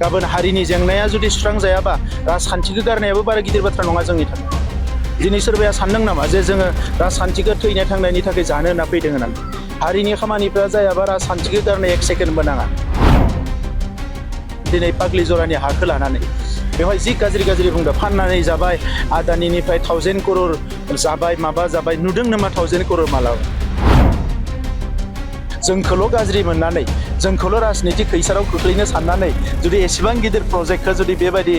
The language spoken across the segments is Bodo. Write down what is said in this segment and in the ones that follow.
गाबोन हारिनि जेंनाया जुदि सुस्रांजायाबा राजखान्थिखौ गारनायाबो बारा गिदिर बाथ्रा नङा जोंनि थाखाय। दिनै सोरबाया सानदों नामा जे जोङो राजखान्थिखौ थैनाय थांनायनि थाखाय जानो होनना फैदों होननानै? हारिनि खामानिफ्रा जायाबा राजखान्थिखौ गारनो एक सेकेन्डबो नाङा। दिनै पाग्लि जरानि हाखौ लानानै बेवहाय जि गाज्रि गाज्रि बुंदों, फाननानै जाबाय, आदानिनिफ्राय 1000 करोड़ जाबाय, माबा जाबाय, नुदों नामा 1000 करोड़ मालाबा? जोंखौल' गाज्रि मोननानै, जोंखौल' राजनितिक खैसाराव खोख्लैनो साननानै जुदि एसेबां गिदिर प्रजेक्टखौ जुदि बेबायदि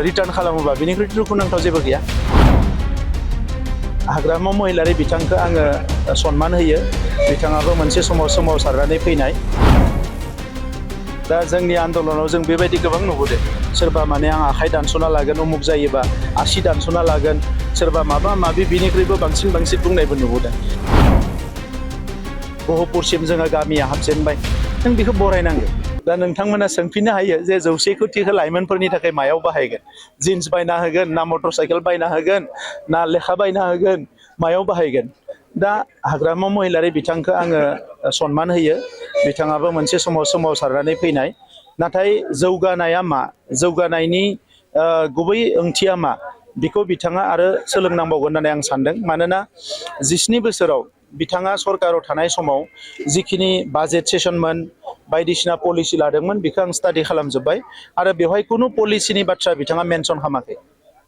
रिटार्न खालामोबा बेनिख्रुइ दुखुनांथाव जेबो गैया। हाग्रामा महिलारि बिथांखौ आङो सनमान होयो। बिथाङाबो मोनसे समाव सोमावसारनानै फैनाय। दा जोंनि आन्दलनाव जों बेबायदि गोबां नुबोदों। सोरबा माने आं आखाइ दानस'ना लागोन, उमुक जायोबा आसि दानस'ना लागोन, सोरबा माबा माबि बिनिख्रुइबो बांसिन बुंनायबो नुबोदों। गहपुरसिम जोङो गामिया हाबजेनबाय, जों बेखौ बरायनांगौ। दा नोंथांमोना सोंफिननो हायो जे 100 कोटिखौ लाइमोनफोरनि थाखाय मायाव बाहायगोन? जिन्स बायना होगोन ना मटर साइकेल बायना होगोन ना लेखा बायना होगोन, मायाव बाहायगोन? दा हाग्रामा महिलारि बिथांखौ आङो सनमान होयो। बिथाङाबो मोनसे समाव सोमावसारनानै फैनाय। नाथाय जौगानाया मा, जौगानायनि गुबै ओंथिया मा, बेखौ बिथाङा आरो सोलोंनांबावगोन होननानै आं सानदों। मानोना 17 बोसोराव बिथाङा सरकाराव थानाय समाव जिखिनि बाजेट सेसनमोन, बायदिसिना पलिसि लादोंमोन, बेखौ आं स्टाडि खालामजोब्बाय। आरो बेवहाय खुनु पलिसिनि बाथ्रा बिथाङा मेनसन खालामाखै,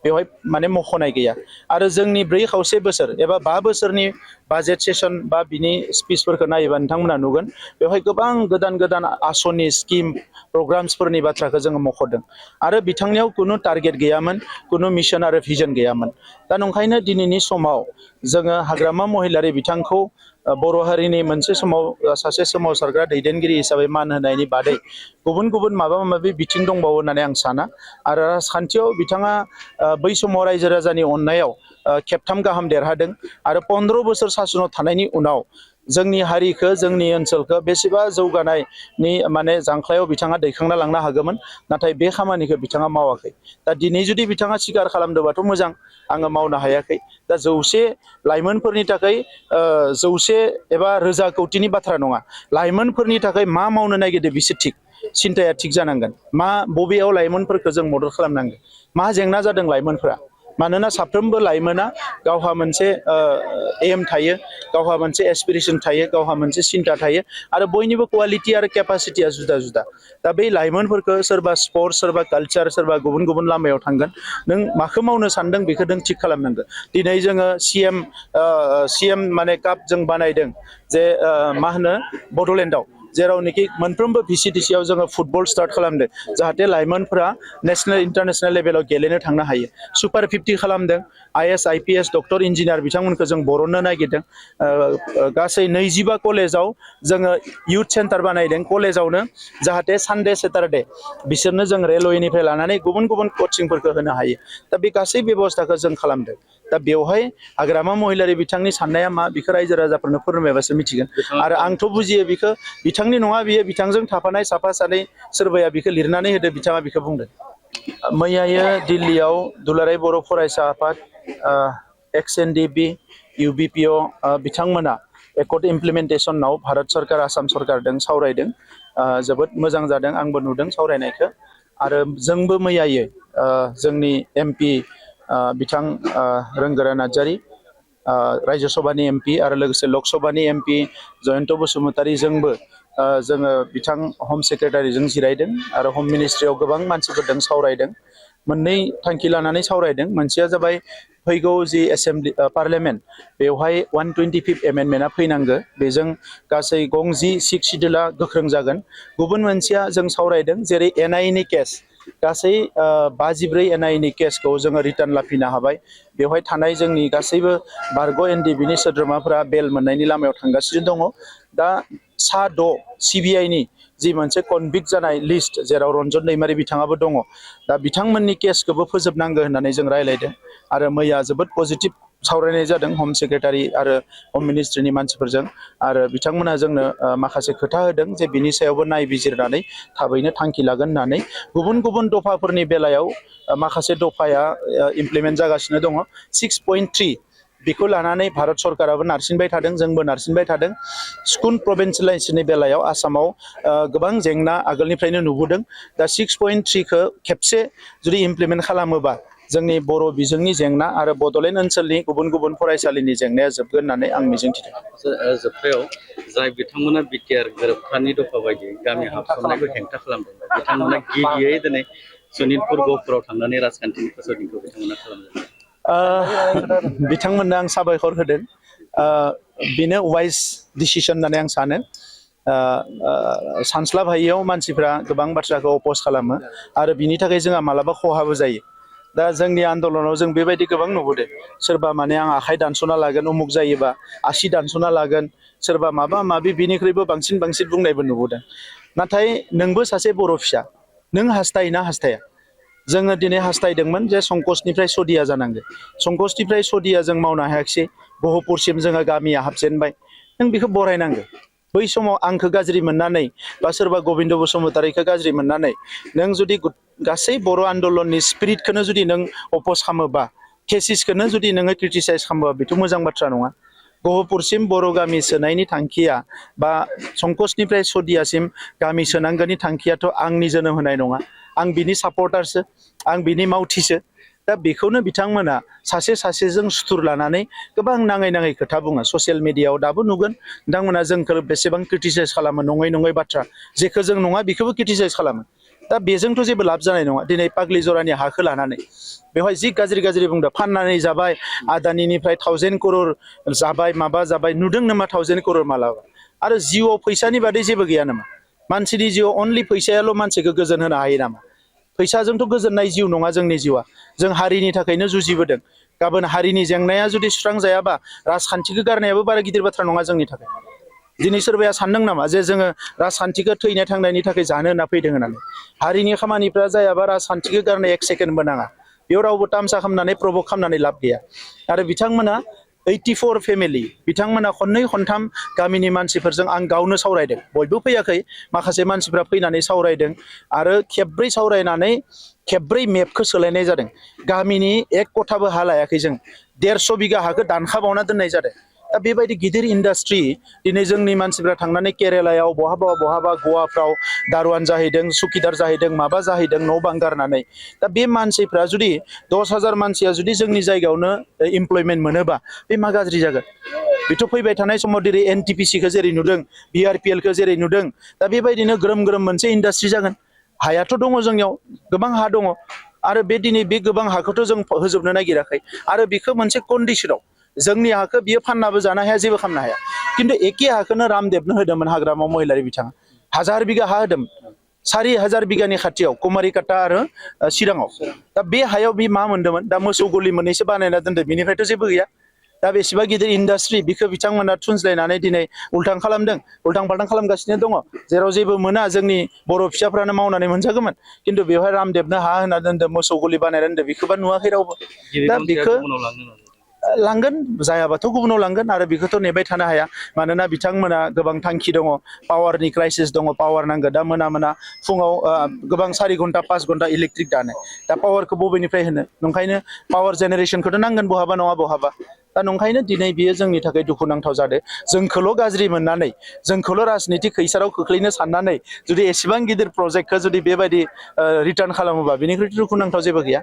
बेवहाय माने मख'नाय गैया। आरो जोंनि 4.5 बोसोर एबा 5 बोसोरनि बाजेट सेसन बा बिनि स्पिचफोरखौ नायोबा नोंथांमोना नुगोन बेवहाय गोबां गोदान गोदान आसनि, स्किम, प्रग्राम्सफोरनि बाथ्राखौ जोङो मख'दों। आरो बिथांनियाव खुनु टारगेट गैयामोन, खुनु मिशन आरो भिजन गैयामोन। दा नंखायनो दिनैनि समाव जोङो हाग्रामा महिलारि बिथांखौ बर' हारिनि मोनसे समाव सासे सोमावसारग्रा दैदेनगिरि हिसाबै मान होनायनि बादै गुबुन गुबुन माबा माबि बिथिं दंबावो होननानै आं साना। आरो राजखान्थियाव बिथाङा बै समाव रायजो राजानि अननायाव खेबथाम गाहाम देरहादों। आरो 15 बोसोर सासनाव थानायनि उनाव जोंनि हारिखौ, जोंनि ओनसोलखौ बेसेबा जौगानायनि माने जांख्लायाव बिथाङा दैखांना लांनो हागौमोन। नाथाय बे खामानिखौ बिथाङा मावाखै। दा दिनै जुदि बिथाङा स्वीकार खालामदोंबाथ' मोजां, आङो मावनो हायाखै। दा 100 लाइमोनफोरनि थाखाय 100 एबा रोजा कौटिनि बाथ्रा नङा। लाइमोनफोरनि थाखाय मा मावनो नागिरदों बिसोर थिग, सिन्थाया थिग जानांगोन। बबेयाव लाइमोनफोरखौ जों मदद खालामनांगोन, मा जेंना जादों लाइमोनफोरा। मानोना साफ्रोमबो लाइमोना गावहा मोनसे एम थायो, गावहा मोनसे एसपिरेसन थायो, गावहा मोनसे सिन्था थायो। आरो बयनिबो क्वालिटि आरो केपासिटिया जुदा जुदा। दा बै लाइमोनफोरखौ सोरबा स्पर्ट्स, सोरबा कालचार, सोरबा गुबुन गुबुन लामायाव थांगोन। नों माखौ मावनो सानदों बेखौ नों थिग खालामनांगोन। दिनै जोङो CM माने काप जों बानायदों जे मा होनो बड'लेण्डआव, जेरावनोखि मोनफ्रोमबो VCDCआव जोङो फुटबल स्टार्ट खालामदों, जाहाथे लाइमोनफोरा नेशनेल इन्टारनेशनेल लेभेलाव गेलेनो थांनो हायो। सुपार 50 खालामदों, IS, IPS, डक्टर, इन्जिनियार बिथांमोनखौ जों बरननो नागिरदों। गासै 25 कलेजाव जोङो इउथ सेन्टार बानायदों कलेजावनो, जाहाथे सानडे सेटारडे बिसोरनो जों रेलवेनिफ्राय लानानै गुबुन गुबुन कचिंफोरखौ होनो हायो। दा बे गासै बेब'स्थाखौ जों खालामदों। दा बेवहाय हाग्रामा महिलारि बिथांनि साननाया मा, बेखौ रायजो राजाफोरनो फोरमायबासो मिथिगोन। आरो आंथ' बुजियो बेखौ बिथांनि नङा, बियो बिथांजों थाफानाय साफा सानै सोरबाया बेखौ लिरनानै होदो, बिथाङा बेखौ बुंदों। मैयायो दिल्लीयाव दुलाराय बर' फरायसा आफाद, XNDP, UBPO बिथांमोना एकर्ड इमप्लिमेन्टेसनाव भारत सरकार, आसाम सरकारजों सावरायदों। जोबोद मोजां जादों, आंबो नुदों सावरायनायखौ। आरो जोंबो मैयायो जोंनि MP बिथां रोंगोरा नार्जारि, राज्यो सभानि MP आरो लोगोसे लक सभानि MP जयन्त बसुमतारीजोंबो जोङो बिथां हम सेक्रेटारिजों जिरायदों। आरो हम मिनिस्ट्रियाव गोबां मानसिफोरजों सावरायदों। मोननै थांखि लानानै सावरायदों। मोनसेया जाबाय फैगौ जि एसेम्बलि पार्लियामेन्ट, बेवहाय 125 एमेन्डमेन्टआ फैनांगौ। बेजों गासै गं 10 सिक्स सिडुला गोख्रों जागोन। गुबुन मोनसेया जों सावरायदों जेरै NIA केस, गासै 54 NIA केसखौ जोङो रिटार्न लाफिनो हाबाय। बेवहाय थानाय जोंनि गासैबो बारग' NDBनि सोद्रोमाफोरा बेल मोननायनि लामायाव थांगासिनो दङ। दा सा 6 CBIनि जि मोनसे कनभिक्ट जानाय लिस्ट, जेराव रन्जन दैमारि बिथाङाबो दङ, दा बिथांमोननि केसखौबो फोजोबनांगौ होननानै जों रायलायदों। आरो मैया जोबोद पजिटिभ सावरायनाय जादों हम सेक्रेटारि आरो हम मिनिस्ट्रिनि मानसिफोरजों। आरो बिथांमोना जोंनो माखासे खोथा होदों जे बिनि सायावबो नायबिजिरनानै थाबैनो थांखि लागोन होननानै। गुबुन गुबुन दफाफोरनि बेलायाव माखासे दफाया इमप्लिमेन्ट जागासिनो दङ। 6.3 बेखौ लानानै भारत सरकाराबो नारसिनबाय थादों, जोंबो नारसिनबाय थादों। स्कुल प्रभिन्सियेलाइजेसननि बेलायाव आसामाव गोबां जेंना आगोलनिफ्रायनो नुबोदों। दा 6.3खौ खेबसे जुदि इमप्लिमेन्ट खालामोबा जोंनि बर' बिजोंनि जेंना आरो बड'लेण्ड ओनसोलनि गुबुन गुबुन फरायसालिनि जेंनाया जोबगोन होननानै आं मिजिंथिदों। जोबथायाव जाय बिथांमोना बिटिआर गोरोबथानि दफा बायदियै गामि हाबसननायखौ हेंथा खालामदों, बिथांमोना गिबियै दिनै सनितपुर गहपुराव थांनानै राजखान्थिनि फोसावदिंखौ बिथांमोना खालामदों। बिथांमोननो आं साबायखर होदों। बेनो वाइज डिसिसन होननानै आं सानो। सानस्लाबहायियाव मानसिफ्रा गोबां बाथ्राखौ अप'ज खालामो आरो बिनि थाखाय जोंहा मालाबा खहाबो जायो। दा जोंनि आन्दलनाव जों बेबायदि गोबां नुबोदों। सोरबा माने आं आखाइ दानस'ना लागोन, उमुक जायोबा आसि दानस'ना लागोन, सोरबा माबा माबि बिनिख्रुइबो बांसिन बुंनायबो नुबोदों। नाथाय नोंबो सासे बर' फिसा, नों हास्थायोना हास्थाया? जोङो दिनै हास्थायदोंमोन जे संकसनिफ्राय सदिया जानांगोन। संकसनिफ्राय सदिया जों मावनो हायाखिसै, गहपुरसिम जोङो गामिया हाबजेनबाय। नों बेखौ बरायनांगौ। बै समाव आंखौ गाज्रि मोननानै बा सोरबा गबिन्द बसुमतारीखौ गाज्रि मोननानै नों जुदि गासै बर' आन्दलननि स्पिरिटखौनो जुदि नों अप'ज खालामोबा, थेसिसखौनो जुदि नोङो क्रिटिसाइज खालामोबा, बेथ' मोजां बाथ्रा नङा। गहपुरसिम बर' गामि सोनायनि थांखिया बा संकसनिफ्राय सदियासिम गामि सोनांगौनि थांखियाथ' आंनि जोनोम होनाय नङा। आं बिनि सापर्टारसो, आं बिनि मावथिसो। दा बेखौनो बिथांमोना सासे सासेजों सुथुर लानानै गोबां नाङै खोथा बुङो। ससियेल मिडियायाव दाबो नुगोन बिथांमोना जोंखौ बेसेबां क्रिटिसाइज खालामो, नङै बाथ्रा। जेखौ जों नङा बेखौबो क्रिटिसाइज खालामो। दा बेजोंथ' जेबो लाब जानाय नङा। दिनै पाग्लि जरानि हाखौ लानानै बेवहाय जि गाज्रि बुंदों, फाननानै जाबाय, आदानिनिफ्राय 1000 करोड़ जाबाय, माबा जाबाय। नुदों नामा 1000 करोड़ मालाबा? आरो जिउआव फैसानि बादै जेबो गैया नामा? मानसिनि जिउआव अनलि फैसायाल' मानसिखौ गोजोन होनो हायो नामा? फैसाजोंथ' गोजोननाय जिउ नङा जोंनि जिउआ। जों हारिनि थाखायनो जुजिबोदों। गाबोन हारिनि जेंनाया जुदि सुस्रांजायाबा राजखान्थिखौ गारनायाबो बारा गिदिर बाथ्रा नङा जोंनि थाखाय। दिनै सोरबाया सानदों नामा जे जोङो राजखान्थिखौ थैनाय थांनायनि थाखाय जानो होनना फैदों होननानै? हारिनि खामानिफ्रा जायाबा राजखान्थिखौ गारनो 1 सेकेन्डबो नाङा। बेयाव रावबो तामसा खालामनानै प्रभक खालामनानै लाब गैया। आरो बिथांमोना 84 फेमिलि, बिथांमोना खननै खनथाम गामिनि मानसिफोरजों आं गावनो सावरायदों। बयबो फैयाखै, माखासे मानसिफ्रा फैनानै सावरायदों आरो खेबब्रै सावरायनानै खेबब्रै मेपखौ सोलायनाय जादों। गामिनि 1 कथाबो हा लायाखै जों। 150 बिगा हाखौ दानखाबावना दोननाय जादों। दा बेबायदि गिदिर इन्डास्ट्रि दिनै जोंनि मानसिफ्रा थांनानै केरेलायाव बहाबा गवाफ्राव दारवान जाहैदों, सुकिदार जाहैदों, माबा जाहैदों न' बां गारनानै। दा बे मानसिफ्रा जुदि 10,000 मानसिया जुदि जोंनि जायगायावनो इमप्लयमेन्ट मोनोबा बे मा गाज्रि जागोन? बेथ' फैबाय थानाय समाव जेरै NTPCखौ जेरै नुदों, BRPLखौ जेरै नुदों, दा बेबायदिनो ग्रोम मोनसे इन्डास्ट्रि जागोन। हायाथ' दङ जोंनियाव, गोबां हा दङ। आरो दिनै बे गोबां हाखौथ' जों होजोबनो नागिराखै। आरो बेखौ मोनसे कन्डिसनाव, जोंनि हाखौ बियो फाननाबो जानो हाया, जेबो खालामनो हाया। खिन्थु एखे हाखौनो रामदेबनो होदोंमोन हाग्रामा महिलारि बिथाङा। 1000 बिगा हा होदोंमोन। 4000 बिगानि खाथियाव कुमारिकाटा आरो चिराङाव। दा बे हायाव बे मा मोन्दोंमोन? दा मोसौ गलि मोननैसो बानायना दोनदों, बेनिफ्रायथ' जेबो गैया। दा बेसेबा गिदिर इन्डास्ट्रि, बेखौ बिथांमोना थुनज्लायनानै दिनै उल्थां खालामदों, उल्थां फाल्थां खालामगासिनो दङ। जेराव जेबो मोना, जोंनि बर' फिसाफ्रानो मावनानै मोनजागौमोन। खिन्थु बेवहाय रामदेबनो हा होना दोनदों, मोसौ गलि बानायना दोनदों, बेखौबा नुवाखै रावबो। दा बेखौ लांगोन, जायाबाथ' गुबुनाव लांगोन। आरो बेखौथ' नेबाय थानो हाया। मानोना बिथांमोना गोबां थांखि दङ, पावारनि क्राइसिस दङ, पावार नांगौ। दा मोना फुङाव गोबां 4 घन्टा 5 घन्टा इलेक्ट्रिक दानो। दा पावारखौ बबेनिफ्राय होनो? नंखायनो पावार जेनेरेसनखौथ' नांगोन बहाबा नङा बहाबा। दा नंखायनो दिनै बियो जोंनि थाखाय दुखुनांथाव जादों। जोंखौल' गाज्रि मोननानै, जोंखौल' राजनितिक खैसाराव खोख्लैनो साननानै जुदि एसेबां गिदिर प्रजेक्टखौ जुदि बेबायदि रिटार्न खालामोबा, बेनिख्रुइ दुखुनांथाव जेबो गैया।